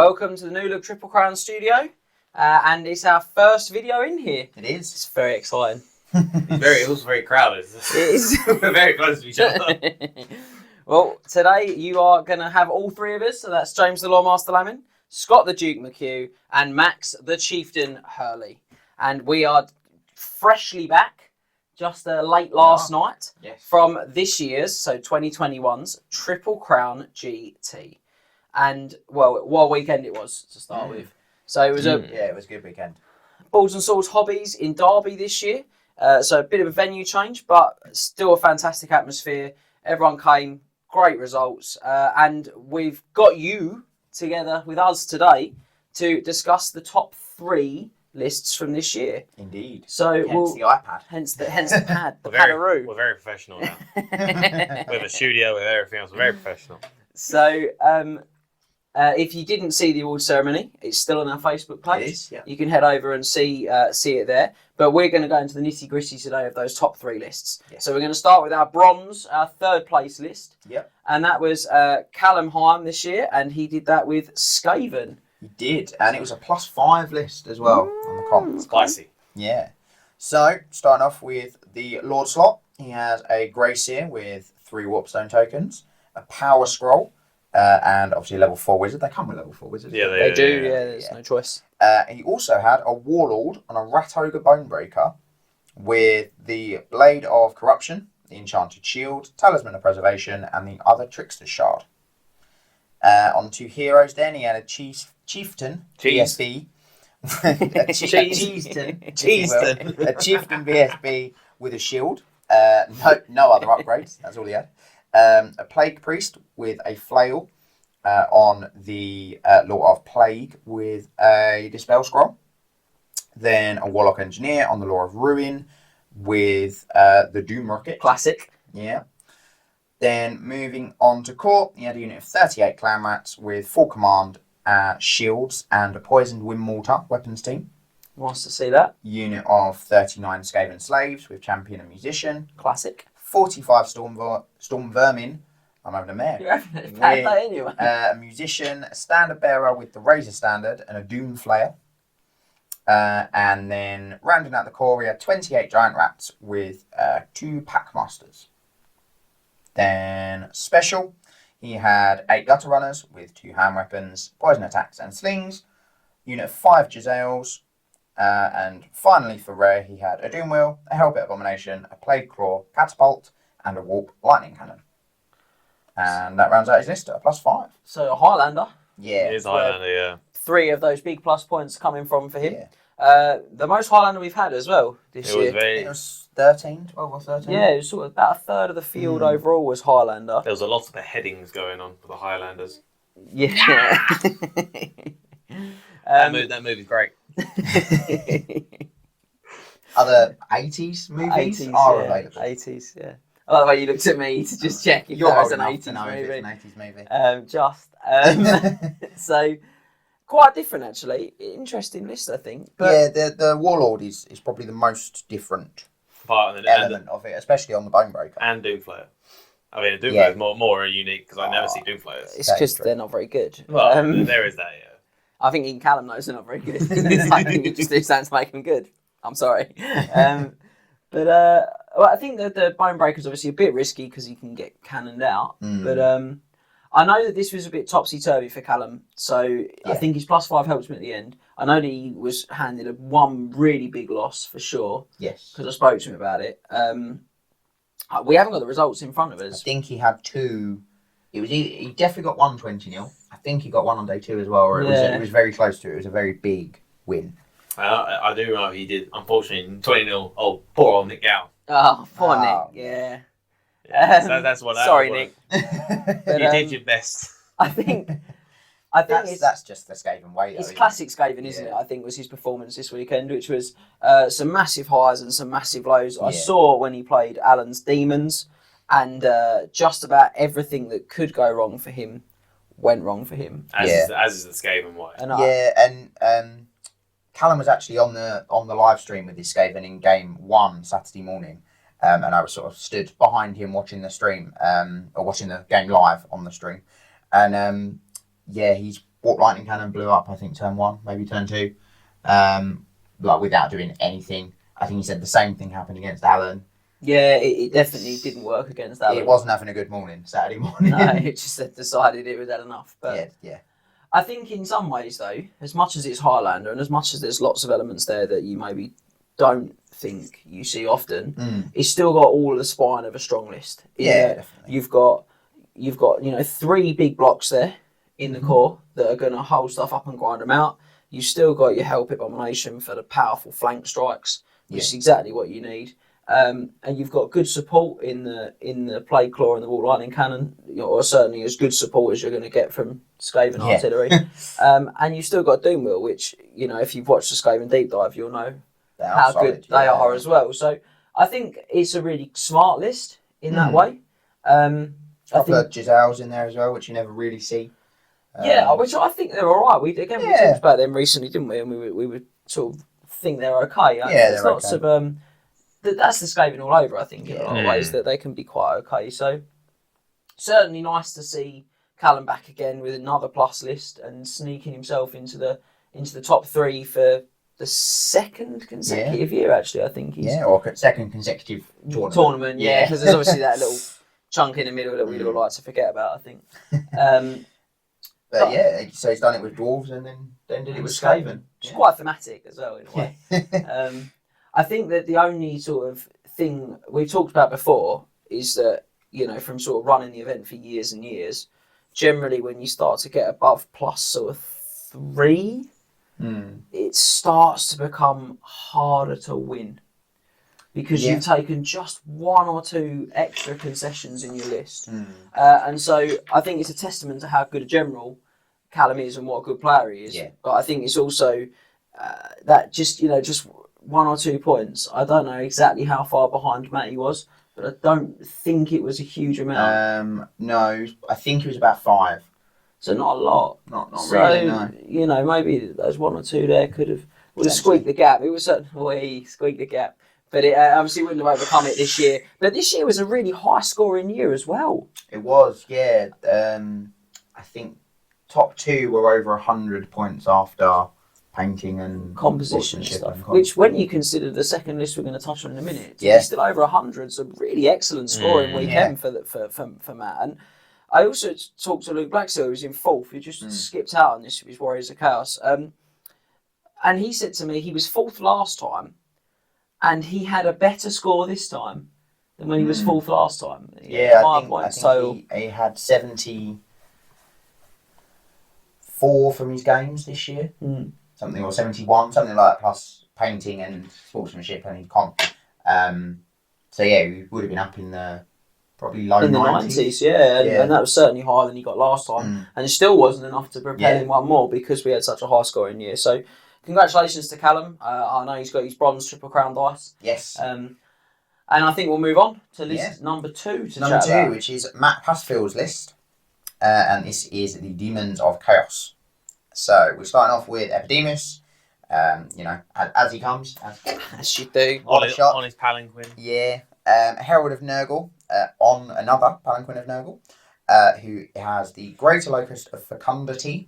welcome to the New Look Triple Crown studio, and it's our first video in here. It is. It's very exciting. It was very crowded. It is. We're very close to each other. Well, today you are going to have all three of us, so that's James the Lawmaster Lammin, Scott the Duke McHugh, and Max the Chieftain Hurley. And we are freshly back, just late last night, from this year's, so 2021's Triple Crown GT. And, well, what weekend it was to start with. So it was it was a good weekend. Boards and Swords Hobbies in Derby this year. So a bit of a venue change, but still a fantastic atmosphere. Everyone came, great results. And we've got you together with us today to discuss the top 3 lists from this year. Indeed. So hence the iPad. Hence the pad, the padaroo. We're very professional now. We have a studio with everything else. We're very professional. So, if you didn't see the award ceremony, it's still on our Facebook page. It is, yeah. You can head over and see it there. But we're going to go into the nitty gritty today of those top 3 lists. Yeah. So we're going to start with our bronze, our 3rd place list. Yep. And that was Callum Hyam this year, and he did that with Skaven. He did, and it was a +5 list as well on the comp. Spicy. Yeah. So, starting off with the Lord slot, he has a Grey Seer with 3 Warpstone tokens, a Power Scroll, and obviously a level 4 Wizard. They come with level 4 Wizards. Yeah, They do, there's no choice. He also had a Warlord on a Rat Ogre Bonebreaker with the Blade of Corruption, the Enchanted Shield, Talisman of Preservation, and the other Trickster's Shard. On 2 heroes then, he had a Chieftain VSB. A Chieftain VSB with a shield. No other upgrades, that's all he had. A Plague Priest with a Flail on the Law of Plague with a Dispel Scroll. Then a Warlock Engineer on the Law of Ruin with the Doom Rocket. Classic. Yeah. Then moving on to court, he had a unit of 38 Clan Rats with full command, shields, and a Poisoned Wind Mortar weapons team. Wants to see that. Unit of 39 Skaven Slaves with Champion and Musician. Classic. 45 Storm Vermin. I'm having a mare. You're having a bad day anyway. A Musician, a Standard Bearer with the Razor Standard, and a Doom Flayer. And then rounding out the core, we had 28 Giant Rats with 2 Packmasters. Then special, he had 8 Gutter Runners with 2 hand weapons, poison attacks and slings, unit of 5 Giselles, and finally for rare he had a Doom Wheel, a Hellbit Abomination, a Plague Claw, Catapult, and a Warp Lightning Cannon. And that rounds out his list at a +5. So a Highlander. Yeah. It is Highlander, yeah. 3 of those big plus points coming from for him. Yeah. The most Highlander we've had as well this year. It was 13, 12 or 13. Yeah, it was sort of about a third of the field overall was Highlander. There was a lot of beheadings going on for the Highlanders. Yeah. That movie's great. Other 80s movies are available. 80s, yeah. I like the way you looked at me to just check if You're that was old an enough 80s to know if movie. it's an 80s movie. So, quite different actually. Interesting list, I think. But Yeah, the Warlord is probably the most different Part of element of it, especially on the Bonebreaker. and Doomflayer. I mean, Doomflayer is more unique because I never see Doomflayers. it's that because is true. they're not very good. Well, there is that, yeah. I think even Callum knows they're not very good. I think you just do something to make them good. I'm sorry. Well, I think that the Bonebreaker is obviously a bit risky because he can get cannoned out. But I know that this was a bit topsy-turvy for Callum, so I think his +5 helped him at the end. I know that he was handed one really big loss for sure. Yes. Because I spoke to him about it. We haven't got the results in front of I us. think he had 2. He definitely got 1 20-0. I think he got 1 on day 2 as well. Or it was very close to it. It was a very big win. I do know he did, unfortunately, 20-0. Oh, poor old Nick Gow. Oh, poor Oh, Nick. Yeah. So that's what that Sorry, was. Nick. But, You did your best. I think it's That's just the Skaven way, though. it's isn't classic Skaven, isn't it? I think was his performance this weekend, which was some massive highs and some massive lows. I saw when he played Alan's Demons, and just about everything that could go wrong for him went wrong for him. As is the Skaven way. And Callum was actually on the live stream with his Skaven in game 1 Saturday morning, and I was sort of stood behind him watching the stream, or watching the game live on the stream, and he's Warp Lightning Cannon blew up, I think, turn 1, maybe turn 2. Like, without doing anything. I think he said the same thing happened against Alan. Yeah, it definitely didn't work against Alan. It wasn't having a good morning, Saturday morning. No, it just decided it was had enough. But yeah. I think in some ways, though, as much as it's Highlander and as much as there's lots of elements there that you maybe don't think you see often, it's still got all the spine of a strong list. Definitely. You've got 3 big blocks there in the core that are going to hold stuff up and grind them out. You've still got your Help Abomination for the powerful flank strikes, which is exactly what you need. And you've got good support in the Plague Claw and the Warp Lightning Cannon, or certainly as good support as you're going to get from Skaven Artillery. And you've still got Doom Wheel, which, if you've watched the Skaven Deep Dive, you'll know how good they are as well. So I think it's a really smart list in that way. A couple of Giselles in there as well, which you never really see. Which I think they're all right. We talked about them recently, didn't we? And we would sort of think they're okay. There's lots of that's the Skaven all over. I think in a lot of ways that they can be quite okay. So certainly nice to see Callum back again with another plus list and sneaking himself into the top 3 for the second consecutive year. Actually, I think he's or second consecutive tournament. Because there's obviously that little chunk in the middle that we all like to forget about. I think. So he's done it with Dwarves and then did it with Skaven. It's quite thematic as well in a way. I think that the only sort of thing we've talked about before is that, from sort of running the event for years and years, generally when you start to get above plus sort of 3, it starts to become harder to win. Because you've taken just 1 or 2 extra concessions in your list. And so I think it's a testament to how good a general Callum is and what a good player he is. But I think it's also that just 1 or 2 points. I don't know exactly how far behind Matty was, but I don't think it was a huge amount. No, I think it was about 5. So not a lot. Not really, no. Maybe those 1 or 2 there would have squeaked the gap. It was certainly squeaked the gap. But it obviously wouldn't have overcome it this year. But this year was a really high-scoring year as well. It was, yeah. I think top 2 were over 100 points after painting and composition stuff. Which, when you consider the second list we're going to touch on in a minute, to be still over 100 is a really excellent scoring weekend for Matt. And I also talked to Luke Blackstone, who was in 4th, who just skipped out on this with his Warriors of Chaos. And he said to me he was 4th last time, and he had a better score this time than when he was 4th last time. I think he had 74 from his games this year. Something, or 71, something like that, plus painting and sportsmanship and comp. So he would have been up in the probably low 90s. And that was certainly higher than he got last time. And it still wasn't enough to propel him one more because we had such a high scoring year. So congratulations to Callum. I know he's got his bronze Triple Crown dice. Yes. And I think we'll move on to list number 2 Number 2, which is Matt Passfield's list. And this is the Demons of Chaos. So we're starting off with Epidemus, as he comes. As you do. On his palanquin. Yeah. Herald of Nurgle, on another palanquin of Nurgle, who has the Greater Locust of Fecundity.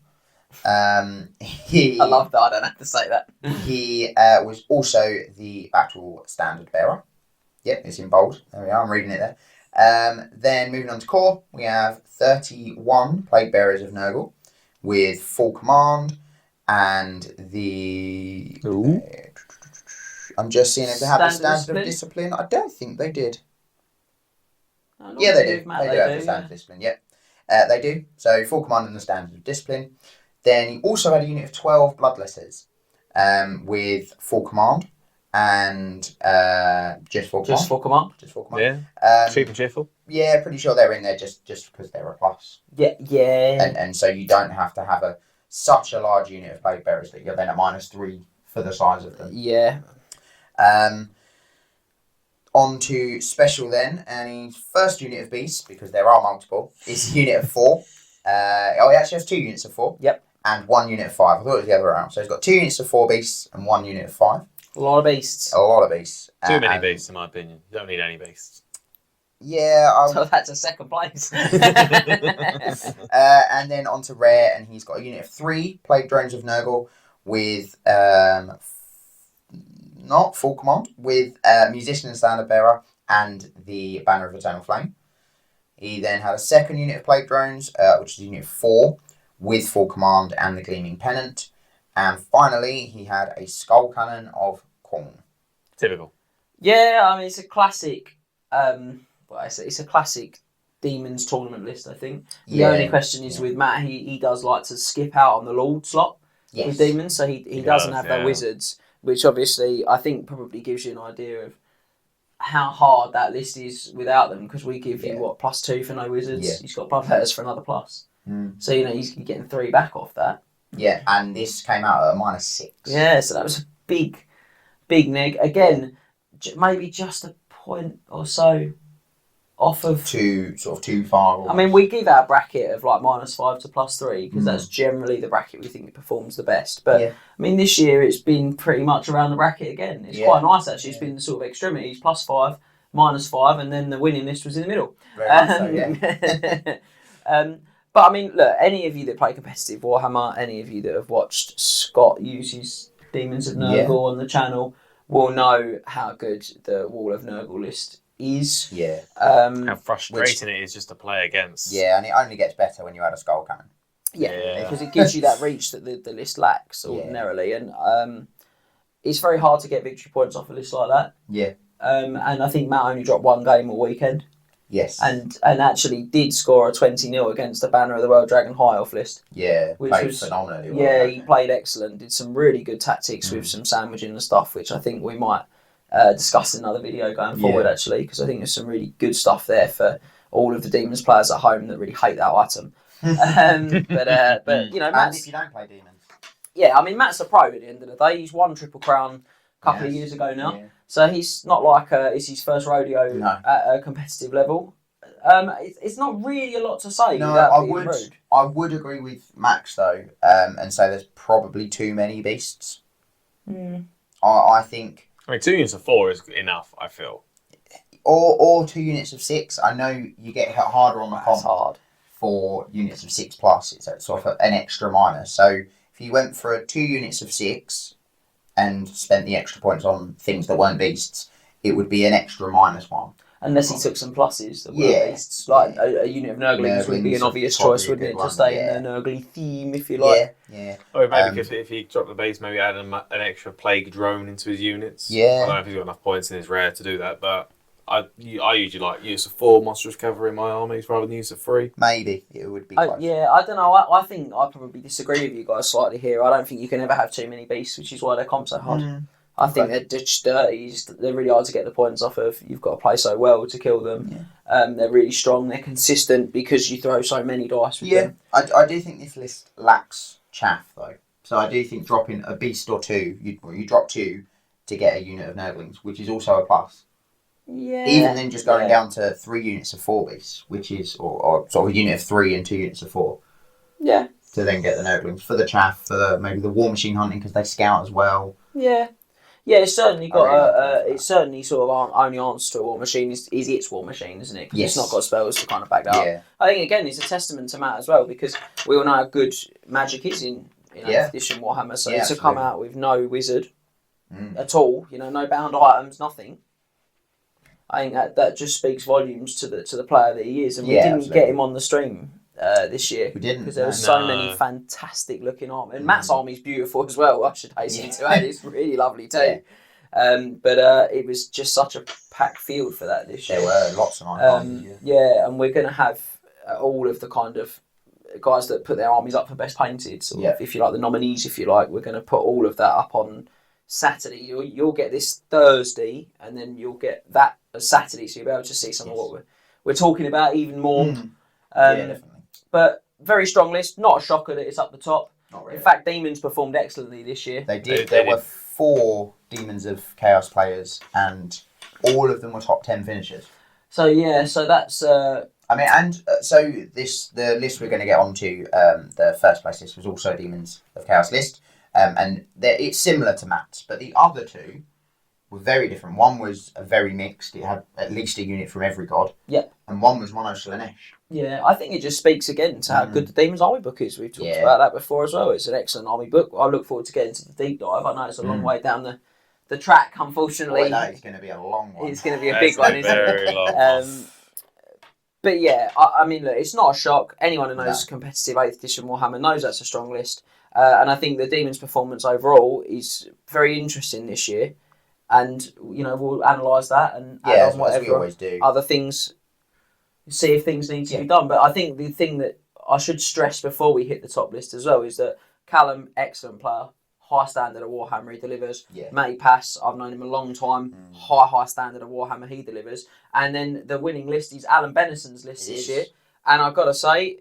I love that, I don't have to say that. He was also the actual standard bearer. Yep, it's in bold. There we are, I'm reading it there. Then moving on to core, we have 31 Plague Bearers of Nurgle with full command and the... I'm just seeing if they have the standard of discipline. I don't think they did. They do. They do have the standard of discipline, yep. They do. So full command and the standard of discipline. Then he also had a unit of 12 Bloodlessers with full command and just full command. Just full command. Yeah. Super cheerful. Yeah, pretty sure they're in there just because they're a plus. Yeah. And so you don't have to have such a large unit of Plague Bearers that you're then at -3 for the size of them. Yeah. On to special then, and his first unit of beasts, because there are multiple, is a unit of 4. He actually has 2 units of 4. Yep. And 1 unit of 5. I thought it was the other way around. So he's got 2 units of 4 beasts and 1 unit of 5. A lot of beasts. A lot of beasts. Too many beasts, in my opinion. You don't need any beasts. Yeah, So that's a second place. and then on to rare, and he's got a unit of 3 plague drones of Nurgle with not full command, with musician and standard bearer and the banner of eternal flame. He then had a second unit of plague drones, which is unit 4 with full command and the gleaming pennant. And finally, he had a skull cannon of Khorne. Typical. Yeah, I mean it's a classic. It's a classic Demons tournament list. I think the only question is with Matt. He does like to skip out on the Lord slot with Demons, so he doesn't have the Wizards, which obviously I think probably gives you an idea of how hard that list is without them, because we give you what +2 for no Wizards. Yeah. He's got Bloodletters for another plus. So he's getting 3 back off that. Yeah, and this came out at a -6. Yeah, so that was a big neg. Again, maybe just a point or so off of too far. Almost. I mean, we give our bracket of like -5 to +3 because that's generally the bracket we think performs the best. But I mean, this year it's been pretty much around the bracket again. It's quite nice actually. It's been the sort of extremities, +5, -5, and then the winning list was in the middle. Very much so, but I mean, look, any of you that play competitive Warhammer, any of you that have watched Scott use his Demons of Nurgle on the channel will know how good the Wall of Nurgle list is. Yeah. How frustrating it is just to play against. Yeah, and it only gets better when you add a skull cannon. Yeah, because it gives you that reach that the list lacks ordinarily, and it's very hard to get victory points off a list like that. Yeah. And I think Matt only dropped 1 game all weekend. Yes. And actually did score a 20-0 against the Banner of the World Dragon High Elf list. Yeah, which played was phenomenally well. Yeah, he played excellent. Did some really good tactics with some sandwiching and stuff, which I think we might discuss in another video going forward, actually, because I think there's some really good stuff there for all of the Demons players at home that really hate that item. But you know, Matt's, and if you don't play Demons. Yeah, I mean, Matt's a pro at the end of the day. He's won Triple Crown a couple of years ago now. Yeah. So he's not like it's his first rodeo at a competitive level. It's not really a lot to say. No, I would agree with Max though, and say there's probably too many beasts. I think. I mean, 2 units of 4 is enough. I feel. Or 2 units of 6. I know you get hit harder on the comp. That's hard. For units of 6+, it's sort of an extra minus. So if you went for 2 units of 6 and spent the extra points on things that weren't beasts, it would be an extra -1. Unless he took some pluses that were beasts. Like a unit of Nurglings would be an obvious choice, wouldn't it? To stay in the Nurgly theme, if you like. Yeah. Or maybe if he dropped the base, maybe add an extra plague drone into his units. Yeah. I don't know if he's got enough points in his rare to do that, but I usually like use of 4 monstrous cavalry in my armies rather than use of 3. Maybe it would be close. Yeah, I don't know. I think I probably disagree with you guys slightly here. I don't think you can ever have too many beasts, which is why they're comp so hard. I think they're just dirty. They're really hard to get the points off of. You've got to play so well to kill them. Yeah. They're really strong. They're consistent because you throw so many dice with them. I do think this list lacks chaff though. So I do think dropping a beast or 2, you drop 2 to get a unit of Nurglings, which is also a plus. Yeah. Even then, just going down to 3 units of 4 beasts, which is or sort of a unit of 3 and 2 units of 4. Yeah. To then get the Nurglings for the chaff, for maybe the war machine hunting because they scout as well. Yeah. Yeah, it's certainly got it's certainly sort of only answer to a war machine is its war machine, isn't it? Because it's not got spells to kind of back that up. I think again it's a testament to Matt as well, because we all know how good Magic is in 8th edition Warhammer. So to come out with no wizard at all, no bound items, nothing. I think that just speaks volumes to the player that he is, and we didn't get him on the stream this year. We didn't, because there was so many fantastic looking armies, and Matt's army's beautiful as well. I should hasten to add, it's really lovely too. But it was just such a packed field for that this year. There were lots of nice armies. And we're going to have all of the kind of guys that put their armies up for best painted. So if you like, the nominees, if you like, we're going to put all of that up on Saturday. You'll get this Thursday, and then you'll get that Saturday, so you'll be able to see some of what we're talking about even more. Definitely. But very strong list. Not a shocker that it's up the top. Not really. In fact, Demons performed excellently this year. They did. There were 4 Demons of Chaos players, and all of them were top 10 finishers. So that's. The list we're going to get onto, the first place list was also Demons of Chaos list, and it's similar to Matt's, but the other 2 were very different. One was a very mixed. It had at least a unit from every god. Yep. And one was mono Slanesh. Yeah, I think it just speaks again to how good the Demon's Army book is. We've talked about that before as well. It's an excellent army book. I look forward to getting to the deep dive. I know it's a long way down the track, unfortunately. Boy, that is going to be a long one. It's going to be a big one, isn't it? Very long. But yeah, I mean, look, it's not a shock. Anyone who knows competitive 8th edition Warhammer knows that's a strong list. And I think the Demon's performance overall is very interesting this year. And, we'll analyse that and add on whatever as we always do. Other things, see if things need to be done. But I think the thing that I should stress before we hit the top list as well is that Callum, excellent player, high standard of Warhammer he delivers. Yeah. Matty Pass, I've known him a long time, high standard of Warhammer he delivers. And then the winning list is Alan Bennison's list this year. And I've got to say,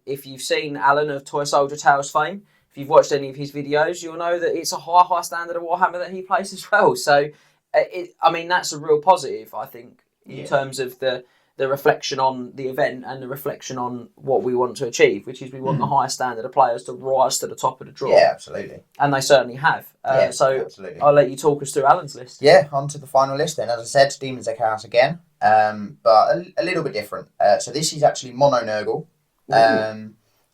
if you've seen Alan of Toy Soldier Tales fame, if you've watched any of his videos, you'll know that it's a high standard of Warhammer that he plays as well. So, that's a real positive, I think, in terms of the reflection on the event and the reflection on what we want to achieve, which is we want the highest standard of players to rise to the top of the draw. Yeah, absolutely. And they certainly have. Absolutely. I'll let you talk us through Alan's list. Yeah, on to the final list then. As I said, Demons of Chaos again, but a little bit different. So this is actually mono Nurgle.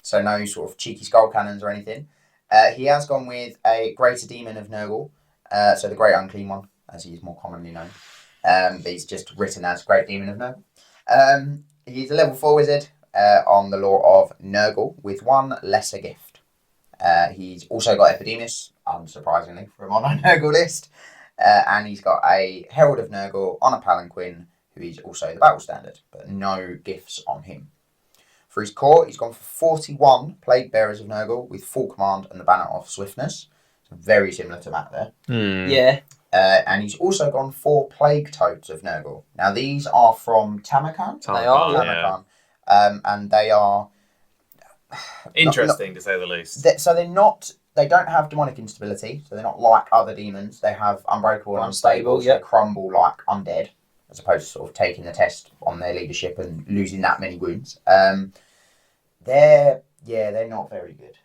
So no sort of cheeky skull cannons or anything. He has gone with a Greater Demon of Nurgle, so the Great Unclean One, as he is more commonly known. But he's just written as Great Demon of Nurgle. He's a level 4 wizard on the lore of Nurgle with one lesser gift. He's also got Epidemus, unsurprisingly, for a mono Nurgle list. And he's got a Herald of Nurgle on a Palanquin, who is also the battle standard, but no gifts on him. For his core, he's gone for 41 Plague Bearers of Nurgle with full command and the banner of Swiftness. So very similar to Matt there. Yeah. And he's also gone for Plague Toads of Nurgle. Now, these are from Tamarkan. They are, Tamarkan. And they are... Interesting, to say the least. They don't have demonic instability, so they're not like other demons. They have unbreakable and unstable, so they crumble like undead, as opposed to sort of taking the test on their leadership and losing that many wounds. They're not very good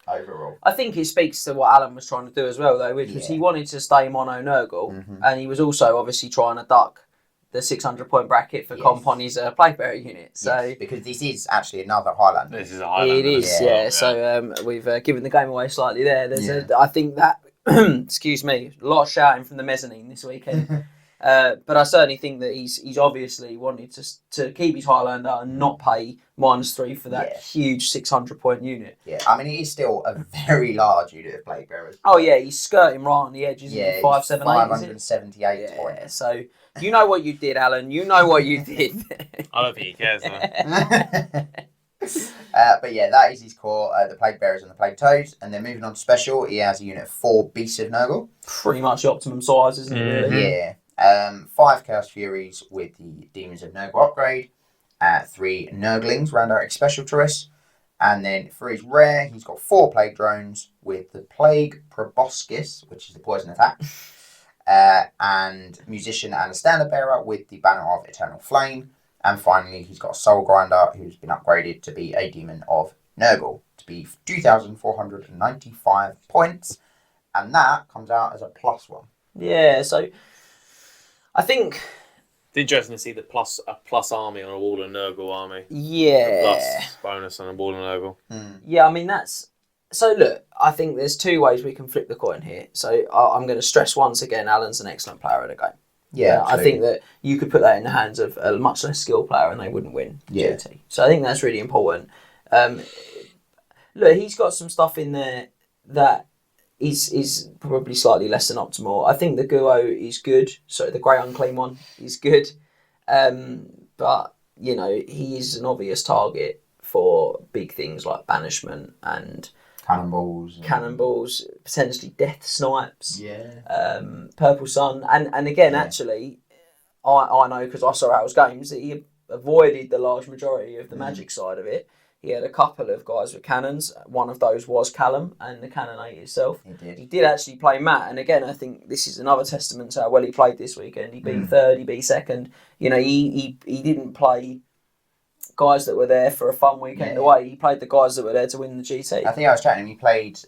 overall. I think it speaks to what Alan was trying to do as well, though, which was he wanted to stay mono Nurgle, and he was also obviously trying to duck the 600-point bracket for comp on his Plague Bearer unit. So because this is actually another Highlander. This is a Highlander. It is, yeah. So we've given the game away slightly there. I think that, excuse me, a lot of shouting from the mezzanine this weekend. But I certainly think that he's obviously wanted to keep his Highlander and not pay -3 for that huge 600-point unit. Yeah, I mean, it is still a very large unit of Plague Bearers. Oh, yeah, he's skirting right on the edge, isn't he? 578 points. Yeah, so you know what you did, Alan. You know what you did. I don't think he cares, though. But yeah, that is his core, the Plague Bearers and the Plague Toads. And then moving on to special, he has a unit of 4 Beasts of Nurgle. Pretty much the optimum size, isn't it, really? Yeah. 5 Chaos Furies with the Demons of Nurgle upgrade. 3 Nurglings round out special choice. And then for his rare, he's got 4 Plague Drones with the Plague Proboscis, which is the poison attack. And Musician and a Standard Bearer with the banner of Eternal Flame. And finally, he's got a Soul Grinder, who's been upgraded to be a Demon of Nurgle, to be 2,495 points. And that comes out as a +1. Yeah, so I think It's interesting to see a plus army on a Wall of Nurgle army. Yeah. A plus bonus on a Wall of Nurgle. Yeah, I mean, that's... So, look, I think there's 2 ways we can flip the coin here. So, I'm going to stress once again, Alan's an excellent player of the game. Yeah, I think that you could put that in the hands of a much less skilled player and they wouldn't win GT. So, I think that's really important. Look, he's but stuff in there that is probably slightly less than optimal. I think the Guo is good. So the Grey Unclean One is good. But, you know, he is an obvious target for big things like banishment and cannonballs, potentially death snipes, Purple Sun. And again, actually, I know because I saw Al's games that he avoided the large majority of the magic side of it. He had a couple of guys with cannons. One of those was Callum and the Cannonade itself. He did actually play Matt. And again, I think this is another testament to how well he played this weekend. He beat third, he beat second. You know, he didn't play guys that were there for a fun weekend away. He played the guys that were there to win the GT. I think I was chatting to him. He played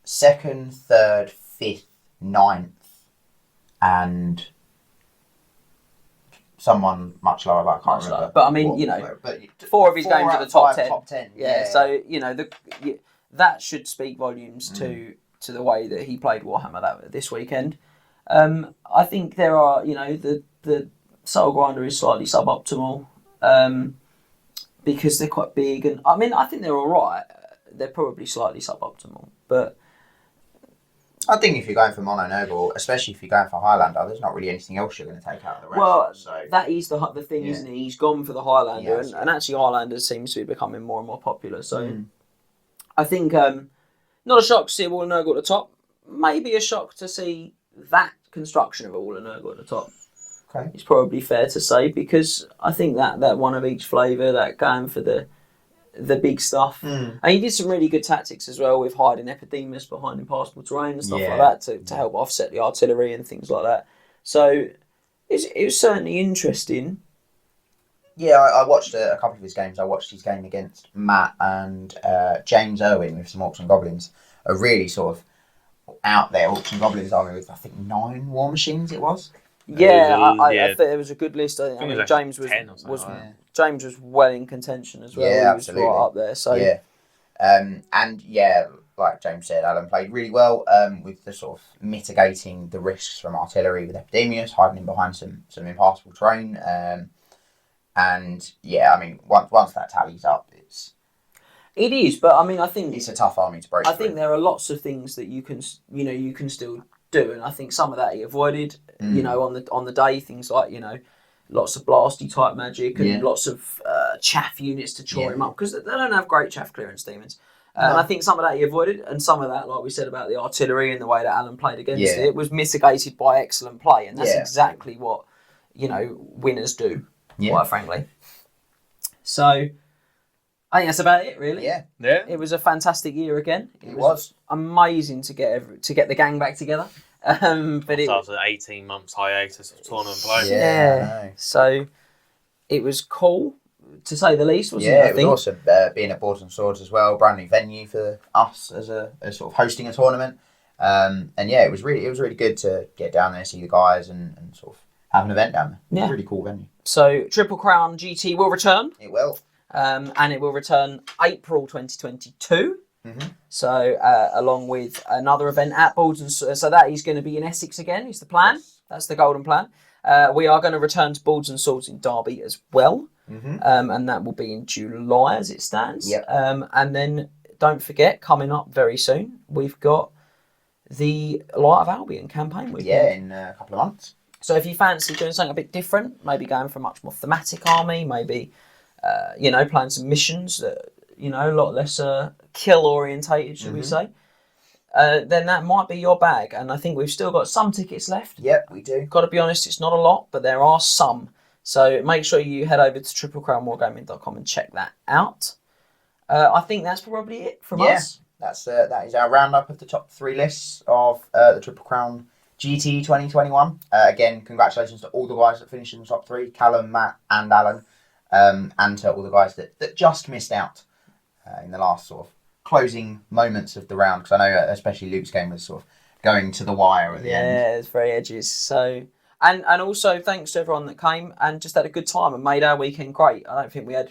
2nd, 3rd, 5th, 9th and someone much lower, but I can't remember. But I mean, you know, 4 of his games are the top 10. Top 10. Yeah, so you know that should speak volumes to the way that he played Warhammer this weekend. I think there are, you know, the Soul Grinder is slightly suboptimal because they're quite big, and I mean I think they're all right. They're probably slightly suboptimal, but I think if you're going for Mono Noble, especially if you're going for Highlander, there's not really anything else you're going to take out of the rest. Well, so. that is the thing, isn't he? He's gone for the Highlander, Yes, and actually Highlander seems to be becoming more and more popular. So I think not a shock to see a Wall of Nurgle at the top. Maybe a shock to see that construction of a Wall of Nurgle at the top. Okay. It's probably fair to say, because I think that one of each flavour, that going for the big stuff. And he did some really good tactics as well, with hiding Epidemus behind impassable terrain and stuff like that to help offset the artillery and things like that. So it was certainly interesting. Yeah, I watched a couple of his games. I watched his game against Matt and James Irwin with some Orcs and Goblins. A really sort of out there Orcs and Goblins army with, I think, 9 war machines it was. Yeah, I think it was a good list. I mean, James was 10 or something like that. James was well in contention as well. Yeah, he absolutely. was right up there. So yeah, and yeah, like James said, Alan played really well with the sort of mitigating the risks from artillery with Epidemus, hiding him behind some impassable terrain. And yeah, I mean, once that tallies up, it is. But I mean, I think it's a tough army to break. I think there are lots of things that you can still do, and I think some of that he avoided. You know, on the day, things like, you know, lots of blasty type magic and lots of chaff units to chore him up, because they don't have great chaff clearance demons. And I think some of that he avoided, and some of that, like we said about the artillery and the way that Alan played against it, was mitigated by excellent play, and that's exactly what, you know, winners do, quite frankly. So I think that's about it, really. Yeah. It was a fantastic year again. It was amazing to get the gang back together. But after 18 months hiatus of tournament play. Yeah. So it was cool, to say the least, wasn't it? Yeah, it was awesome being at Boards and Swords as well. Brand new venue for us as sort of hosting a tournament. And yeah, it was really good to get down there, see the guys, and sort of have an event down there. Yeah. It was a really cool venue. So Triple Crown GT will return. It will. And it will return April 2022. So along with another event at Boards and Swords, so that is going to be in Essex again, is the plan. Yes. That's the golden plan. We are going to return to Boards and Swords in Derby as well, and that will be in July as it stands. Yep. And then don't forget, coming up very soon, we've got the Light of Albion campaign weekend. Yeah, in a couple of months. So if you fancy doing something a bit different, maybe going for a much more thematic army, maybe you know, playing some missions that, you know, a lot less kill orientated, should we say, then that might be your bag. And I think we've still got some tickets left. Yep, we do. Got to be honest, it's not a lot, but there are some. So make sure you head over to triplecrownwargaming.com and check that out. I think that's probably it from us. That is our roundup of the top 3 lists of the Triple Crown GT 2021. Again, congratulations to all the guys that finished in the top 3, Callum, Matt and Alan. And to all the guys that just missed out in the last sort of closing moments of the round, because I know especially Luke's game was sort of going to the wire at the end. Yeah, it's very edges. So and also thanks to everyone that came and just had a good time and made our weekend great. I don't think we had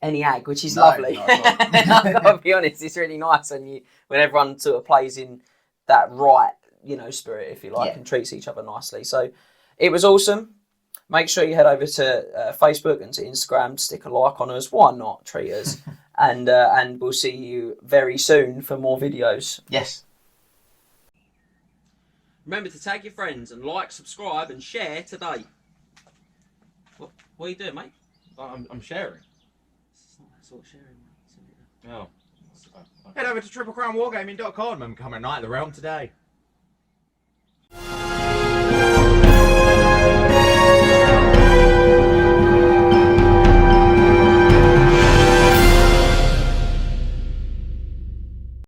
any ag, which is lovely. I've got to be honest, it's really nice when everyone sort of plays in that right, you know, spirit, if you like, and treats each other nicely. So it was awesome. Make sure you head over to Facebook and to Instagram, stick a like on us. Why not? Treat us. And we'll see you very soon for more videos. Yes. Remember to tag your friends and like, subscribe and share today. What are you doing, mate? I'm sharing. That's all sharing, mate. Oh. Head over to triplecrownwargaming.com and become a Knight of the Realm today.